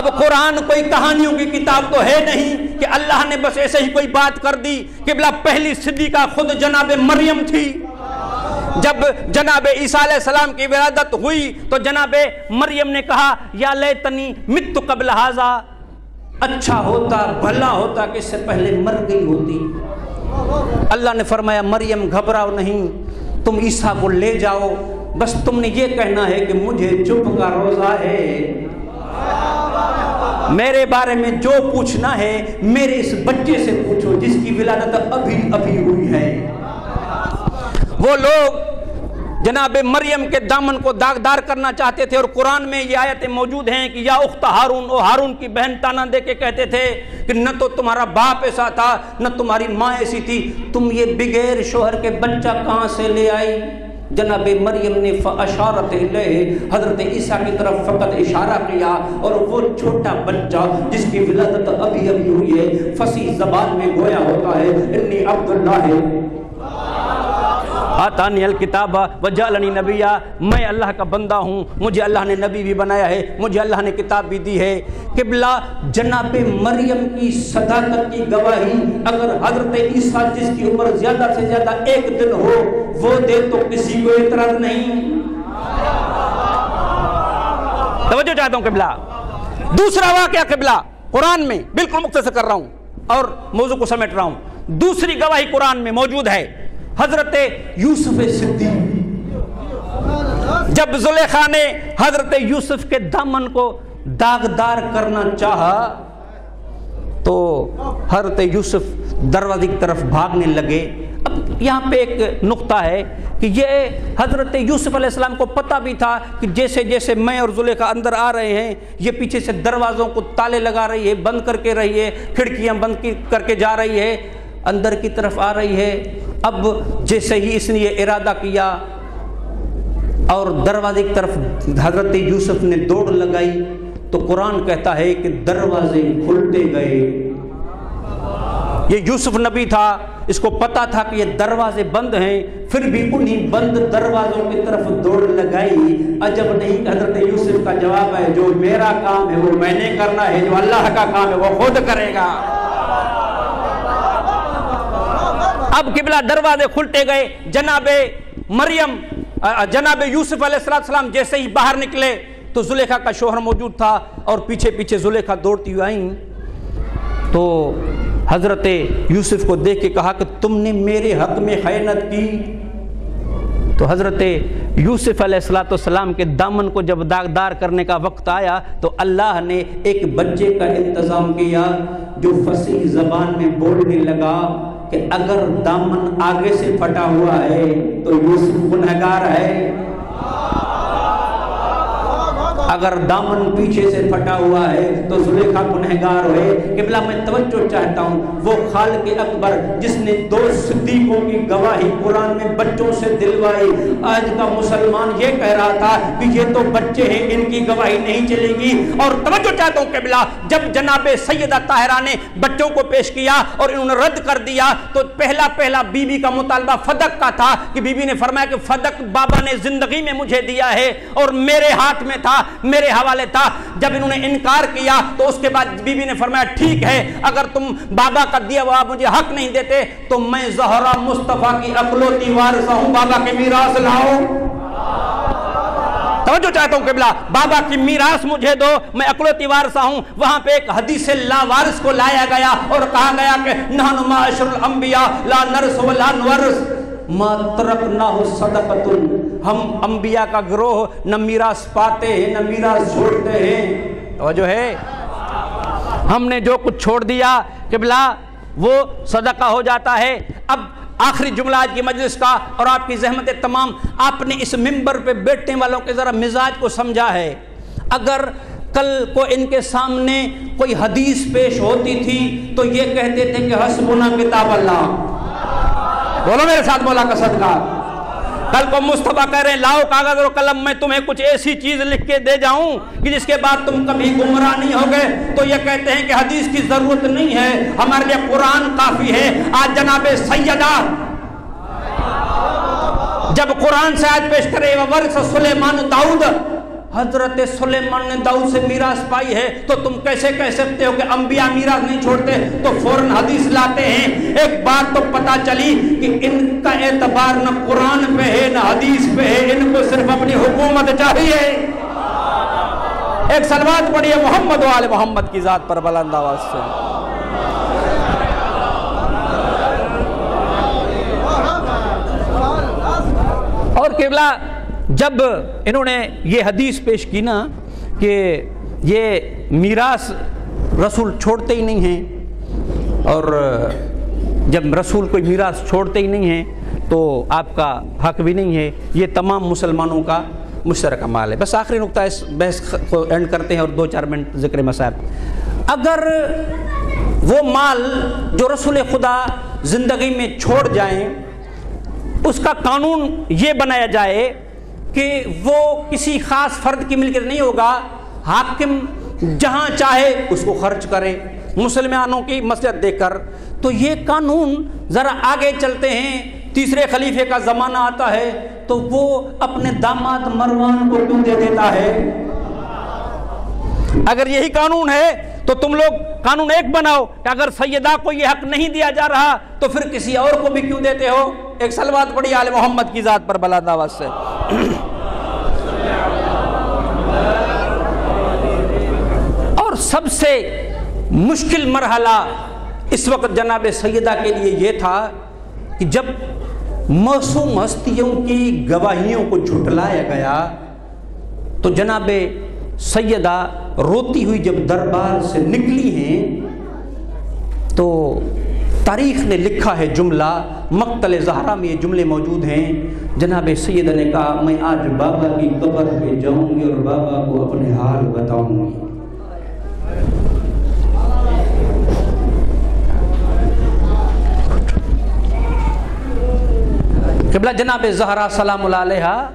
اب قرآن کوئی کہانیوں کی کتاب تو ہے نہیں کہ اللہ نے بس ایسے ہی کوئی بات کر دی۔ قبلہ پہلی صدیقہ خود جناب مریم تھی۔ جب جناب عیسیٰ علیہ السلام کی ولادت ہوئی تو جناب مریم نے کہا یا لیتنی مت قبل ھذا، اچھا ہوتا بھلا ہوتا کہ اس سے پہلے مر گئی ہوتی۔ اللہ نے فرمایا مریم گھبراؤ نہیں، تم عیسیٰ کو لے جاؤ، بس تم نے یہ کہنا ہے کہ مجھے چپ کا روزہ ہے، میرے بارے میں جو پوچھنا ہے میرے اس بچے سے پوچھو جس کی ولادت ابھی ابھی ہوئی ہے۔ وہ لوگ جناب مریم کے دامن کو داغدار کرنا چاہتے تھے، اور قرآن میں یہ آیتیں موجود ہیں کہ یا اخت ہارون، او ہارون کی بہن تانا دے کے کہتے تھے کہ نہ تو تمہارا باپ ایسا تھا نہ تمہاری ماں ایسی تھی، تم یہ بغیر شوہر کے بچہ کہاں سے لے آئی؟ جناب مریم نے فاشارت الیہ، حضرت عیسیٰ کی طرف فقط اشارہ کیا، اور وہ چھوٹا بچہ جس کی ولادت ابھی ابھی ہوئی ہے فصیح زبان میں گویا ہوتا ہے انی عبداللہ آتانی الکتاب وجعلنی نبیا، میں اللہ کا بندہ ہوں، مجھے اللہ نے نبی بھی بنایا ہے، مجھے اللہ نے کتاب بھی دی ہے۔ قبلہ جناب مریم کی صداقت کی گواہی اگر حضرت عیسیٰ جس کی عمر زیادہ سے زیادہ 1 دن ہو وہ دے تو کسی کو اعتراض نہیں۔ توجہ چاہتا ہوں قبلہ۔ دوسرا واقعہ قبلہ قرآن میں بالکل مختصر کر رہا ہوں اور موضوع کو سمیٹ رہا ہوں۔ دوسری گواہی قرآن میں موجود ہے، حضرت یوسف صدیق، جب زلیخا نے حضرت یوسف کے دامن کو داغدار کرنا چاہا تو حضرت یوسف دروازے کی طرف بھاگنے لگے۔ اب یہاں پہ ایک نقطہ ہے کہ یہ حضرت یوسف علیہ السلام کو پتہ بھی تھا کہ جیسے جیسے میں اور زلیخا اندر آ رہے ہیں یہ پیچھے سے دروازوں کو تالے لگا رہی ہے، بند کر کے رہی ہے، کھڑکیاں بند کر کے جا رہی ہے، اندر کی طرف آ رہی ہے۔ اب جیسے ہی اس نے یہ ارادہ کیا اور دروازے کی طرف حضرت یوسف نے دوڑ لگائی تو قرآن کہتا ہے کہ دروازے کھلتے گئے۔ یہ یوسف نبی تھا، اس کو پتا تھا کہ یہ دروازے بند ہیں، پھر بھی انہی بند دروازوں کی طرف دوڑ لگائی۔ عجب نہیں کہ حضرت یوسف کا جواب ہے جو میرا کام ہے وہ میں نے کرنا ہے، جو اللہ کا کام ہے وہ خود کرے گا۔ اب قبلہ دروازے کھلتے گئے، جناب مریم جناب یوسف علیہ السلام جیسے ہی باہر نکلے تو زلیخا کا شوہر موجود تھا اور پیچھے پیچھے زلیخا دوڑتی ہوئی آئیں تو حضرت یوسف کو دیکھ کے کہا کہ تم نے میرے حق میں خیانت کی۔ تو حضرت یوسف علیہ السلام کے دامن کو جب داغدار کرنے کا وقت آیا تو اللہ نے ایک بچے کا انتظام کیا جو فصیح زبان میں بولنے لگا کہ اگر دامن آگے سے پھٹا ہوا ہے تو یوسف گنہگار ہے، اگر دامن پیچھے سے پھٹا ہوا ہے تو زلیخا گنہگار ہے۔ قبلہ میں توجہ چاہتا ہوں، وہ خالق اکبر جس نے 2 صدیقوں کی گواہی قرآن میں بچوں سے دلوائی، آج کا مسلمان یہ کہہ رہا تھا کہ یہ تو بچے ہیں ان کی گواہی نہیں چلے گی۔ اور توجہ چاہتا ہوں قبلہ، جب جناب سیدہ طاہرہ نے بچوں کو پیش کیا اور انہوں نے رد کر دیا تو پہلا بی بی کا مطالبہ فدق کا تھا کہ بی بی نے فرمایا کہ فدق بابا نے زندگی میں مجھے دیا ہے اور میرے ہاتھ میں تھا، میرے حوالے تھا۔ جب انہوں نے انکار کیا تو اس کے بعد بی بی نے فرمایا ٹھیک ہے اگر تم بابا کا دیا ہوا مجھے حق نہیں دیتے تو میں زہرا مصطفیٰ کی اکلوتی وارثہ ہوں، بابا کے میراث لاؤ۔ توجہ چاہتا ہوں قبلہ، بابا کی میراث مجھے دو، میں اکلوتی وارثہ ہوں۔ وہاں پہ ایک حدیث لا وارث کو لایا گیا اور کہا گیا کہ نحن معاشر الانبیاء لا نرث ولا نورث ما ترکناہ صدقۃ، ہم انبیاء کا گروہ نہ میراث پاتے ہیں نہ میراث چھوڑتے ہیں۔ توجہ ہے، ہم نے جو کچھ چھوڑ دیا قبلہ وہ صدقہ ہو جاتا ہے۔ اب آخری جملہ آج کی مجلس کا اور آپ کی زحمت تمام، آپ نے اس منبر پہ بیٹھنے والوں کے ذرا مزاج کو سمجھا ہے۔ اگر کل کو ان کے سامنے کوئی حدیث پیش ہوتی تھی تو یہ کہتے تھے کہ حسبنا کتاب اللہ، بولو میرے ساتھ مولا کا صدقہ۔ کل کو مصطفیٰ کہہ رہے ہیں لاؤ کاغذ اور قلم، میں تمہیں کچھ ایسی چیز لکھ کے دے جاؤں کہ جس کے بعد تم کبھی گمراہ نہیں ہوگے، تو یہ کہتے ہیں کہ حدیث کی ضرورت نہیں ہے، ہمارے لیے قرآن کافی ہے۔ آج جناب سیدہ جب قرآن سے آج پیش کرے وورث سلیمان داؤد، حضرت سلیمان نے داؤد سے میراث پائی ہے تو تم کیسے کہہ سکتے ہو کہ انبیاء میراث نہیں چھوڑتے؟ تو فوراً حدیث لاتے ہیں۔ ایک بات تو پتہ چلی کہ ان کا اعتبار نہ قرآن پہ ہے نہ حدیث پہ ہے، ان کو صرف اپنی حکومت چاہیے۔ ایک صلوات پڑھیے محمد و آل محمد کی ذات پر بلند آواز سے۔ اور قبلہ جب انہوں نے یہ حدیث پیش کی نا کہ یہ میراث رسول چھوڑتے ہی نہیں ہیں، اور جب رسول کوئی میراث چھوڑتے ہی نہیں ہیں تو آپ کا حق بھی نہیں ہے، یہ تمام مسلمانوں کا مشترکہ مال ہے۔ بس آخری نقطہ اس بحث کو اینڈ کرتے ہیں اور 2-4 منٹ ذکر مسائل۔ اگر وہ مال جو رسول خدا زندگی میں چھوڑ جائیں، اس کا قانون یہ بنایا جائے کہ وہ کسی خاص فرد کی ملکیت نہیں ہوگا، حاکم جہاں چاہے اس کو خرچ کرے مسلمانوں کی مصلحت دیکھ کر، تو یہ قانون ذرا آگے چلتے ہیں، تیسرے خلیفے کا زمانہ آتا ہے تو وہ اپنے داماد مروان کو کیوں دے دیتا ہے؟ اگر یہی قانون ہے تو تم لوگ قانون ایک بناؤ کہ اگر سیدہ کو یہ حق نہیں دیا جا رہا تو پھر کسی اور کو بھی کیوں دیتے ہو؟ ایک صلوات پڑھی آل محمد کی ذات پر بلند آواز سے۔ اور سب سے مشکل مرحلہ اس وقت جناب سیدہ کے لیے یہ تھا کہ جب معصوم ہستیوں کی گواہیوں کو جھٹلایا گیا تو جناب سیدہ روتی ہوئی جب دربار سے نکلی ہیں تو تاریخ نے لکھا ہے جملہ، مقتل زہرا میں یہ جملے موجود ہیں۔ جناب سیدہ نے کہا میں آج بابا کی قبر پہ جاؤں گی اور بابا کو اپنے حال بتاؤں گی۔ قبلہ جناب زہرا سلام اللہ علیہا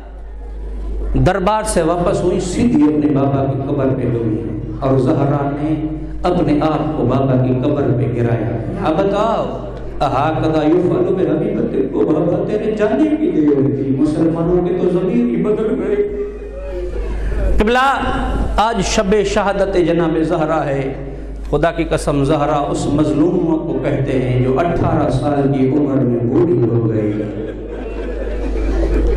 دربار سے واپس ہوئی، سیدھی اپنے بابا کی قبر پہ گئی اور زہرا نے اپنے آپ کو بابا کی قبر پہ گرایا۔ بتاؤ احاقدہ یفعل بحبیبتک کو، بابا تیرے جانے کی دیر تھی، مسلمانوں کے تو ضمیر ہی بدل گئے۔ قبلہ آج شب شہادت جناب زہرا ہے۔ خدا کی قسم زہرا اس مظلوموں کو کہتے ہیں جو 18 سال کی عمر میں بوڑھی ہو گئی۔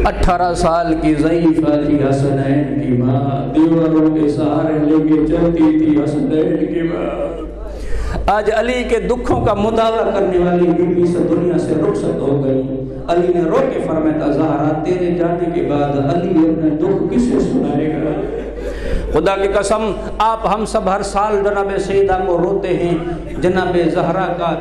18 سال کی ضعیفہ تھی حسنین کی ماں، دیواروں کے سہارے لے کے چلتی تھی حسنین کی ماں۔ آج علی کے دکھوں کا مداوع کرنے والی بیوی سے دنیا سے رخصت ہو گئی۔ علی نے رو کے فرمایا تھا زہرا تیرے جانے کے بعد علی اپنے دکھ کسے سنائے گا؟ خدا کی قسم آپ ہم سب ہر سال جناب سیدہ کو روتے ہیں۔ جناب زہرا کا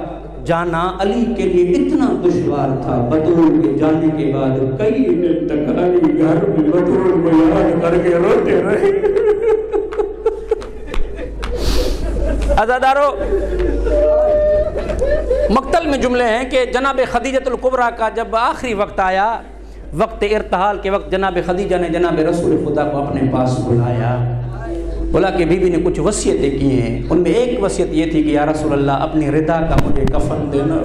جانا علی کے لیے اتنا دشوار تھا، بطول کے جانے کے بعد کئی دن تک علی گھر میں بطول کو یاد کر کے روتے رہے۔ عزادارو مقتل میں جملے ہیں کہ جناب خدیجہ الکبریٰ کا جب آخری وقت آیا، وقت ارتحال کے وقت، جناب خدیجہ نے جناب رسول خدا کو اپنے پاس بلایا، بولا کہ بی بی نے کچھ وصیتیں کی ہیں، ان میں ایک وصیت یہ تھی کہ یا رسول اللہ اپنی رضا کا مجھے کفن دینا۔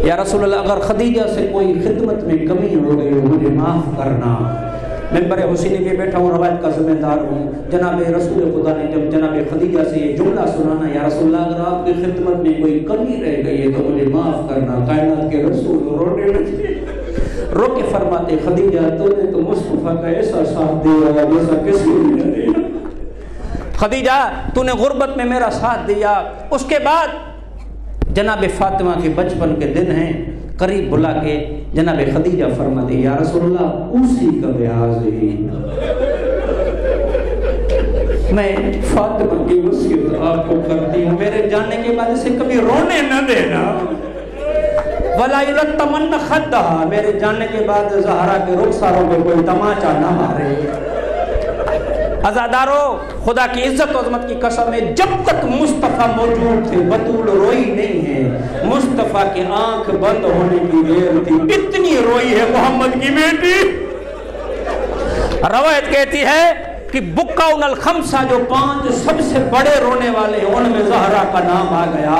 یا رسول اللہ اگر خدیجہ سے کوئی خدمت میں کمی ہو گئی ہو مجھے معاف کرنا، ممبر حسینی پہ بیٹھا ہوں، روایت کا ذمہ دار ہوں۔ جناب رسول خدا نے جب جناب خدیجہ سے یہ جملہ سنانا، یا رسول اللہ اگر آپ کی خدمت میں کوئی کمی رہ گئی ہے تو مجھے معاف کرنا، کائنات کے رسول رونے لگے، رو کے فرماتے خدیجہ تو نے تو مصطفیٰ کا ایسا ساتھ دیا جیسا کسی نے نہ دیا۔ خدیجہ تو نے غربت میں میرا ساتھ دیا۔ اس کے بعد جناب فاطمہ کے بچپن کے دن ہیں، قریب بلا کے جناب خدیجہ فرماتے یا رسول اللہ اسی کا بیاض ہی میں فاطمہ کی وصیت آپ کو کرتی ہوں، میرے جانے کے بعد اسے کبھی رونے نہ دینا، وَلَا يُلَتَّمَنَّ خَدَّهَا، میرے جانے کے بعد زہرا کے رخساروں پہ کوئی تماچا نہ مارے۔ عزادارو خدا کی عزت و عظمت کی قسم ہے جب تک مصطفیٰ موجود تھے بطول روئی نہیں ہے، مصطفیٰ کی آنکھ بند ہونے کی دیر تھی، اتنی روئی ہے محمد کی بیٹی۔ روایت کہتی ہے کہ بکاؤن الخمسہ جو 5 سب سے بڑے رونے والے ہیں ان میں زہرا کا نام آ گیا،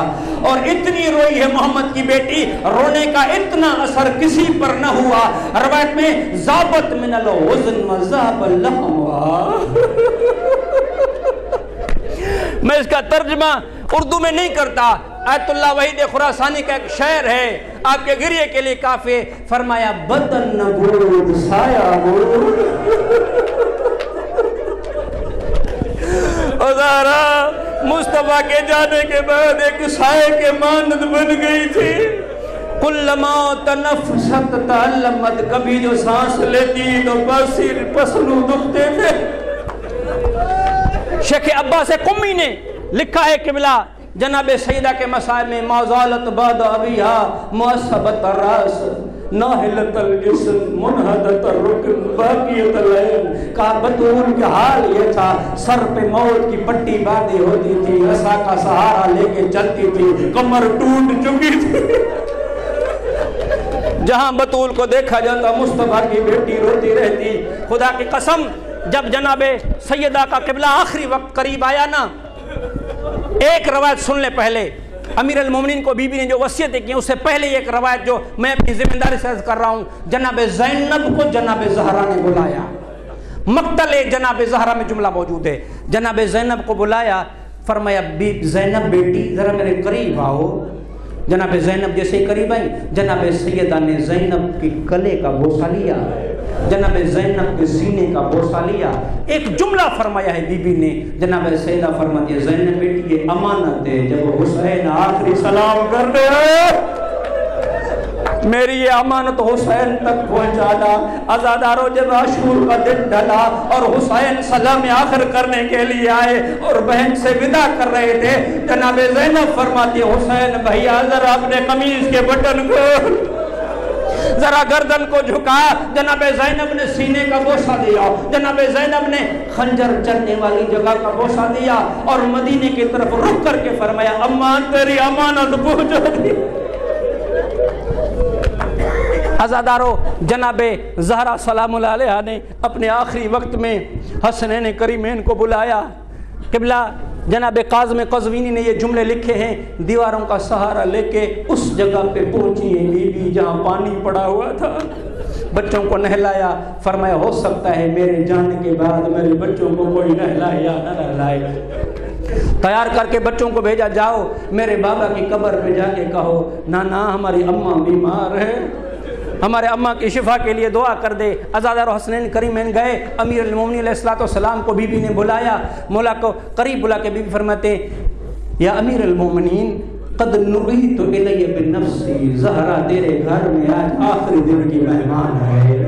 اور اتنی روئی ہے محمد کی بیٹی، رونے کا اتنا اثر کسی پر نہ ہوا۔ روایت میں ذابت من الحزن وذاب لحمها۔ میں اس کا ترجمہ اردو میں نہیں کرتا، آیت اللہ وحید خراسانی کا ایک شعر ہے، آپ کے گریے کے لیے کافی ہے۔ فرمایا بدن نبود سایہ بود، زہرا مصطفیٰ کے جانے کے بعد ایک سائے کے مانند بن گئی تھی۔ کلما تنفست تعلمت، کبھی جو سانس لیتی تو پسلو دکھتے تھے۔ شیخ عباس قمی نے لکھا ہے قبلہ جناب سیدہ کے مسائل میں، ما زالت بعد ابیہا معصبت الراس ناہلت الجسم منحدت الرکن باقیت العین۔ کہا بطول کا حال یہ تھا، سر پہ موت کی پٹی باندھی ہوتی تھی، عصا کا سہارا لے کے چلتی تھی، کمر ٹوٹ چکی تھی۔ جہاں بطول کو دیکھا جاتا مصطفیٰ کی بیٹی روتی رہتی۔ خدا کی قسم جب جناب سیدہ کا قبلہ آخری وقت قریب آیا نا، ایک روایت سن لے پہلے، امیر المومنین کو بی بی نے جو وصیتیں کی اس سے پہلے ایک روایت جو میں اپنی ذمہ داری سے عرض کر رہا ہوں، جناب زینب کو جناب زہرا نے بلایا، مقتل جناب زہرا میں جملہ موجود ہے، جناب زینب کو بلایا، فرمایا زینب بیٹی ذرا میرے قریب آؤ۔ جناب زینب جیسے ہی قریب آئی، جناب سیدہ نے زینب کی گلے کا بوسہ لیا، جناب زینب کے سینے کا بوسہ لیا، ایک جملہ فرمایا ہے بی بی نے، جناب سیدہ فرماتی ہے زینب بیٹی یہ امانت ہے، جب حسین آخری سلام کرتے ہیں میری یہ امانت حسین تک پہنچانا۔ عزادارو جب عاشور کا دن ڈلا اور حسین سلام آخر کرنے کے لیے آئے اور بہن سے ودا کر رہے تھے، جناب زینب فرماتی ہے حسین بھیا ذرا اپنے قمیض کے بٹن کو ذرا گردن کو جھکا۔ جناب زینب نے سینے کا بوسہ دیا، جناب زینب نے خنجر چلنے والی جگہ کا بوسہ دیا اور مدینے کی طرف رخ کر کے فرمایا اماں تیری امانت پہنچا دی۔ عزادارو جناب زہرا سلام اللہ علیہ نے اپنے آخری وقت میں حسنین کریمین کو بلایا۔ قبلہ جناب قاظم قزوینی نے یہ جملے لکھے ہیں، دیواروں کا سہارا لے کے اس جگہ پہ پہنچی ہیں بی بی جہاں پانی پڑا ہوا تھا، بچوں کو نہلایا، فرمایا ہو سکتا ہے میرے جانے کے بعد میرے بچوں کو کوئی نہلائے یا نہ نہلائے۔ تیار کر کے بچوں کو بھیجا، جاؤ میرے بابا کی قبر پہ جا کے کہو نانا ہماری اماں بیمار ہے، ہمارے اماں کی شفا کے لیے دعا کر دے۔ عزادار حسنین کریمین گئے، امیر المومنین علیہ السلام کو بی بی نے بلایا، مولا کو قریب بلا کے بی بی فرماتے یا امیر المومنین قد نبیت الی بنفسی، زہرا تیرے گھر میں آج آخری دن کی مہمان ہے،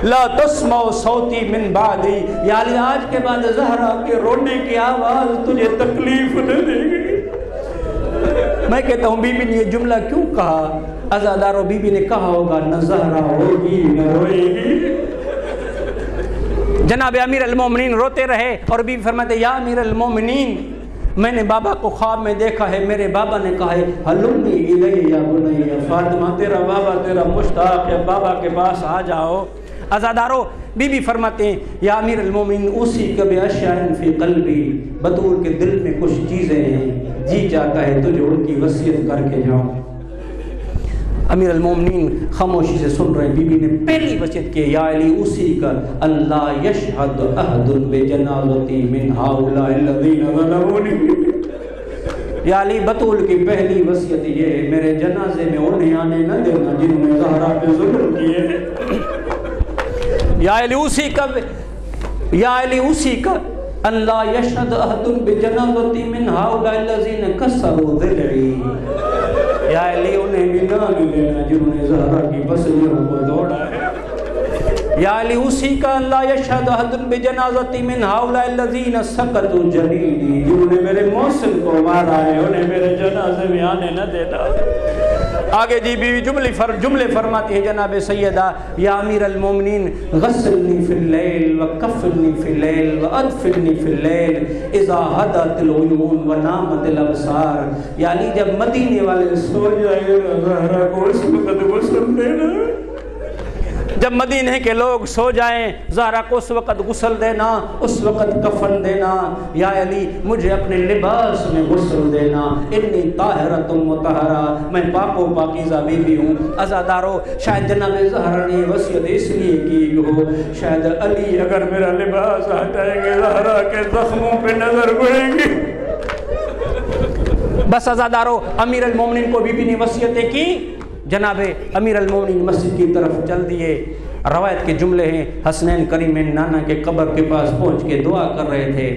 لا تسمع صوتی من بعدی، یا علی آج کے بعد زہرا کے رونے کی آواز تجھے تکلیف نہ دے گی۔ میں کہتا ہوں بی بی نے یہ جملہ کیوں کہا؟ عزادارو بی بی نے کہا ہوگا نہ زہرا ہوگی نہ روئے گی۔ جناب امیر المومنین روتے رہے اور بی بی فرماتے یا امیر المومنین میں نے بابا کو خواب میں دیکھا ہے، میرے بابا نے کہا ہے حلمی الی یا بنی، فاطمہ تیرا بابا تیرا مشتاق ہے، بابا کے پاس آ جاؤ۔ عزادارو بی بی فرماتے ہیں یا امیر المومنین اسی کبھی اشیاء فی قلبی، بطول کے دل میں کچھ چیزیں ہیں، جی چاہتا ہے تجھے ان کی وصیت کر کے جاؤں۔ امیر المومنین خاموشی سے سن رہے، بی بی نے پہلی وصیت کی یا علی اسی کا اللہ یشہد احد بجنازتی من ہؤلاء الذین ظلمونی، یا علی بطول کی پہلی وصیت یہ ہے میرے جنازے میں انہیں آنے نہ دینا جنہوں نے زہرا پہ ظلم کیے۔ یا علی اسی کا اللہ یشہد احد بجنازتی من ہؤلاء الذین کسروا ضلعی، یا علی انہیں بھی نہ دینا جنہوں نے زہرا کی پسلیوں کو دوڑا ہے۔ یا علی اسی کا اللہ یشہد احد بجنازتی من ہؤلاء الذین سقطوا جنینی، جنہوں نے میرے محسن کو مارا ہے انہیں میرے جنازے میں آنے نہ دینا۔ آگے جی بیوی جملے فرماتی ہے جناب سیدہ یا امیر المومنین غسلنی فی اللیل وکفنی فی اللیل وادفنی فی اللیل اذا ہدت العیون ونامت الابصار، یعنی جب مدینے والے سو جائے زہرا کو اس وقت غسل دینا، جب مدینے کے لوگ سو جائیں زہرا کو اس وقت غسل دینا، اس وقت کفن دینا، یا علی مجھے اپنے لباس میں غسل دینا، انی طاہرۃ مطہرہ، میں پاک و پاکیزہ بیوی ہوں۔ عزادارو شاید جناب زہرا نے وصیت اس لیے کی ہو، شاید علی اگر میرا لباس ہٹائیں گے زہرا کے زخموں پہ نظر پڑیں گی۔ بس عزادارو امیر المومنین کو بی بی نے وصیتیں کی، جناب امیر المومنین مسجد کی طرف چل دیے۔ روایت کے جملے ہیں حسنین کریمین نانا کے قبر کے پاس پہنچ کے دعا کر رہے تھے،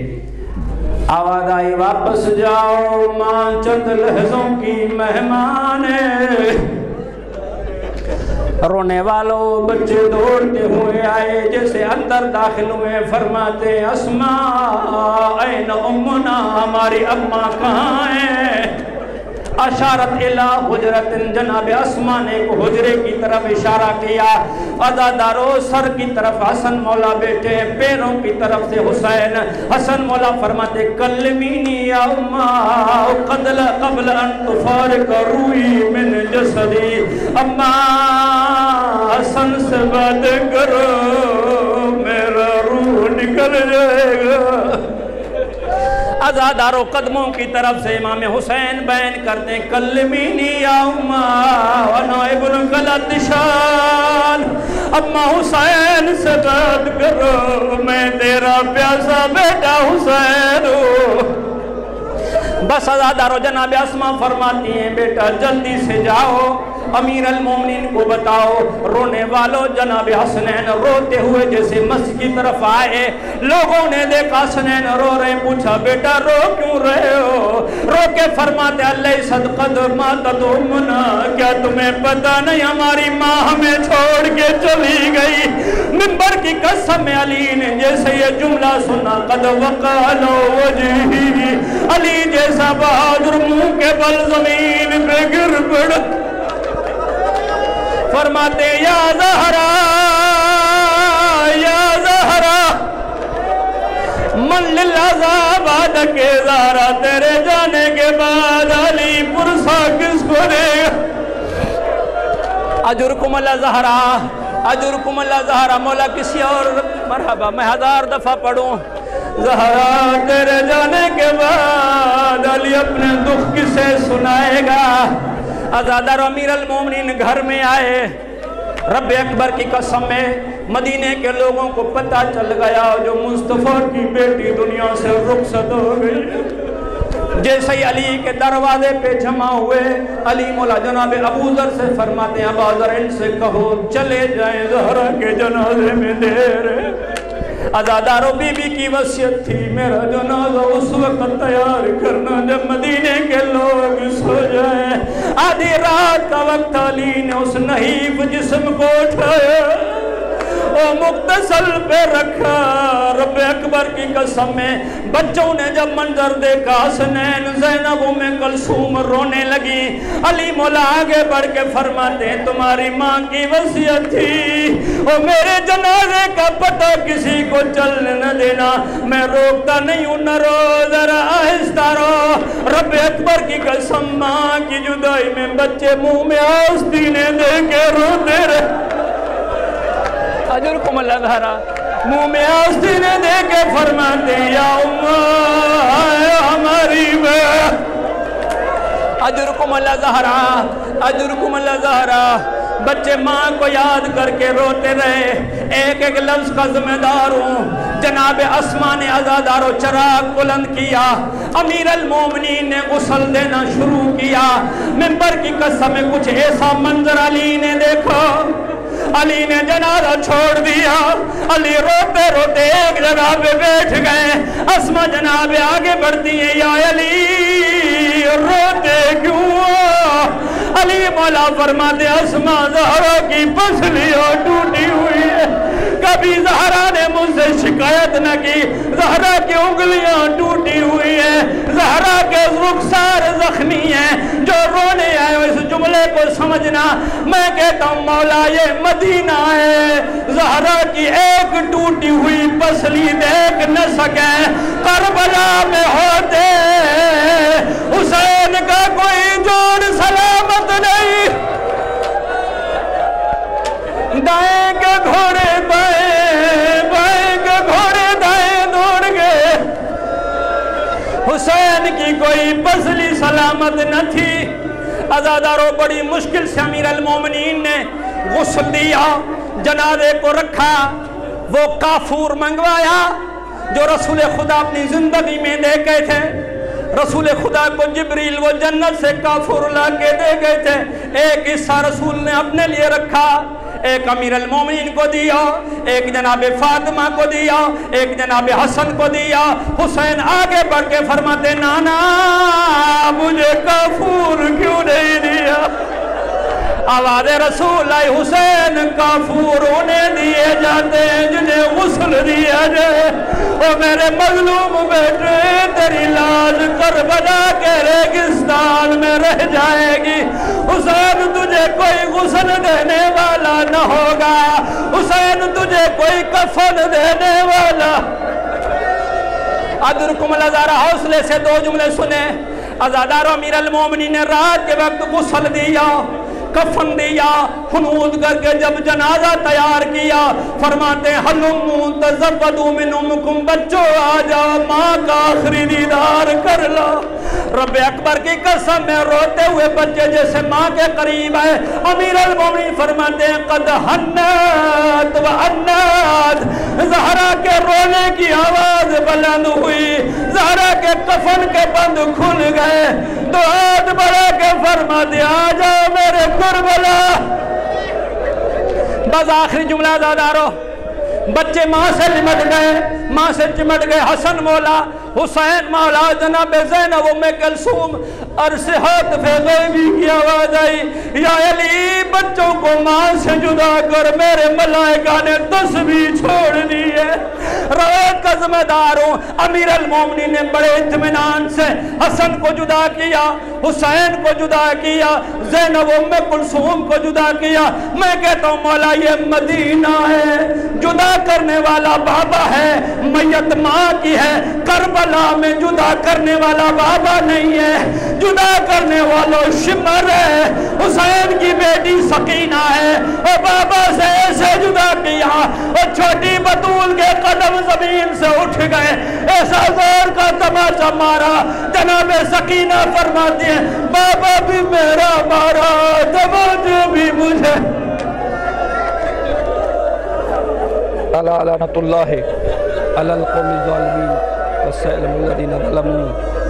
آواز آئی واپس جاؤ ماں چند لحظوں کی مہمان ہے۔ رونے والوں بچے دوڑتے ہوئے آئے، جیسے اندر داخل ہوئے فرماتے اسماء این امنا، ہماری اماں کہاں ہیں؟ اشارت الی حجرت، جناب اسماء نے ایک حجرے کی طرف اشارہ کیا۔ عزادارو سر کی طرف حسن مولا بیٹے، پیروں کی طرف سے حسین۔ حسن مولا فرماتے کلمینی یا اماں قبل ان تفارق روحی من جسدی، اماں حسن سے بات کرو میرا روح نکل جائے گا۔ عزادارو قدموں کی طرف سے امام حسین بیان کرتے ہیں کلمینی یا اماں ونائبن کلاتشان، اماں حسین سے بات کرو میں تیرا پیاسا بیٹا حسین ہوں۔ بس عزادارو جناب اسماء فرماتی ہیں بیٹا جلدی سے جاؤ امیر المومنین کو بتاؤ۔ رونے والوں جناب حسنین روتے ہوئے جیسے مسجد کی طرف آئے، لوگوں نے دیکھا حسنین رو رہے، پوچھا بیٹا رو کیوں رہے ہو؟ رو کے فرماتے اللہ صدقت ماتت امنا، کیا تمہیں پتہ نہیں ہماری ماں ہمیں چھوڑ کے چلی گئی؟ منبر کی قسم علی نے جیسے یہ جملہ سنا قد وقالو وجہی، علی جیسا بہادر منہ کے بل زمین پہ گر پڑ فرماتے یا زہرا یا زہرا من للعذاب عادک زہرا، تیرے جانے کے بعد علی پرسا کس کو دے گا؟ اجرکم اللہ زہرا، اجرکم اللہ زہرا، مولا کسی اور مرحبا میں 1000 دفعہ پڑھوں۔ زہرا تیرے جانے کے بعد علی اپنے دکھ کسے سنائے گا؟ عزادار امیر المومنین گھر میں آئے، رب اکبر کی قسم ہے مدینے کے لوگوں کو پتہ چل گیا جو مصطفیٰ کی بیٹی دنیا سے رخصت ہو گئی۔ جیسے ہی علی کے دروازے پہ جمع ہوئے، علی مولا جناب ابو ذر سے فرماتے ہیں ابا ذر ان سے کہو چلے جائیں زہرا کے جنازے میں دیر ہے۔ عزادارو بی بی کی وصیت تھی میرا جنازہ اس وقت تیار کرنا جب مدینے کے لوگ سو جائیں۔ آدھی رات کا وقت علی نے اس نحیف جسم کو اٹھایا، وہ مغتسل پہ رکھا۔ رب اکبر کی قسم میں بچوں نے جب منظر دیکھا، حسنین زینب میں کلثوم رونے لگی۔ علی مولا آگے بڑھ کے فرماتے ہیں تمہاری ماں کی وصیت تھی اور میرے جنازے کا پتہ کسی کو چلنے نہ دینا، میں روکتا نہیں ہوں، نہ رو ذرا آہستہ رو۔ رب اکبر کی قسم ماں کی جدائی میں بچے منہ میں آستینے دے کے روتے رہے، اجرکم اللہ زہرا منہ میں آستینے دے کے فرماتے یا اماں ہماری میں، اجرکم اللہ زہرا، اجرکم اللہ زہرا۔ بچے ماں کو یاد کر کے روتے رہے، ایک ایک لفظ کا ذمہ دار ہوں۔ جناب اسماء نے عزادارو چراغ بلند کیا، امیر المومنین نے غسل دینا شروع کیا۔ منبر کی قسم کچھ ایسا منظر علی نے دیکھا، علی نے جنازہ چھوڑ دیا، علی روتے روتے ایک جگہ پہ بیٹھ گئے۔ اسماء جناب آگے بڑھتی ہیں یا علی روتے کیوں؟ علی مولا فرماتے اسماء زہرا کی پسلیاں ٹوٹی ہوئی ہے، کبھی زہرا نے مجھ سے شکایت نہ کی، زہرا کی انگلیاں ٹوٹی ہوئی ہیں، زہرا کے رخسار زخمی ہیں، جو رونے آئے اس جملے کو سمجھنا۔ میں کہتا ہوں مولا یہ مدینہ ہے، زہرا کی ایک ٹوٹی ہوئی پسلی دیکھ نہ سکے، کربلا میں ہوتے حسین کا کوئی جوڑ سلامت نہیں، دائیں کے حسین کی کوئی پسلی سلامت نہ تھی۔ عزاداروں بڑی مشکل سے امیر المومنین نے غسل دیا، جنازے کو رکھا، وہ کافور منگوایا جو رسول خدا اپنی زندگی میں دے گئے تھے۔ رسول خدا کو جبریل وہ جنت سے کافور لا کے دے گئے تھے، ایک حصہ رسول نے اپنے لیے رکھا، ایک امیر المومنین کو دیا، ایک جناب فاطمہ کو دیا، ایک جناب حسن کو دیا۔ حسین آگے بڑھ کے فرماتے نانا مجھے کافور کیوں نہیں دیا؟ آواز رسول آئی حسین کافور انہیں دیے جاتے ہیں جنہیں غسل دیا جائے۔ او میرے مظلوم بیٹے تیری لاش کربلا کے ریگستان میں رہ جائے گی، حسین تجھے کوئی غسل دینے والا نہ ہوگا، حسین تجھے کوئی کفن دینے والا۔ ادرکم الازارہ حوصلے سے دو جملے سنیں۔ عزادار امیر المومنین نے رات کے وقت غسل دیا، کفن دیا، خنود کر کے جب جنازہ تیار کیا، فرماتے ہیں حلمو تزودو من امکم، بچوں آ جاؤ ماں کا آخری دیدار کر لو۔ رب اکبر کی قسم میں روتے ہوئے بچے جیسے ماں کے قریب آئے۔ امیر المومنین فرماتے ہیں قد حنت و عنت، زہرا کے رونے کی آواز بلند ہوئی، زہرا کے کفن کے بند کھل گئے، تو ہاتھ بڑھا کے فرما دیا آ جاؤ میرے کربلا۔ بس آخری جملہ زادارو، بچے ماں سے لمٹ گئے، ماں سے چمٹ گئے، حسن مولا، حسین مولا، جناب زینب ام کلثوم، عرص ہاتھ پہ غیبی کی آواز آئی یا علی بچوں کو ماں سے جدا کر، میرے ملائکہ نے تسبیح چھوڑ دی ہے۔ رات کا ذمہ دار ہوں۔ امیر المومنین نے بڑے اطمینان سے حسن کو جدا کیا، حسین کو جدا کیا، زینب ام کلثوم کو جدا کیا۔ میں کہتا ہوں مولا یہ مدینہ ہے، جدا کرنے والا بابا ہے، میت ماں کی ہے، کربلا میں جدا کرنے والا بابا نہیں ہے، جدا کرنے والا شمر ہے، حسین کی بیٹی سکینہ ہے، اور بابا سے ایسے جدا کیا اور چھوٹی بطول کے قدم زمین سے اٹھ گئے، ایسا زور کا تماچا مارا، جناب سکینہ فرماتی ہیں بابا بھی میرا مارا، تماچے بھی مجھے۔ لعنت اللہ علی القوم الظالمین والسلام الذین ظلموا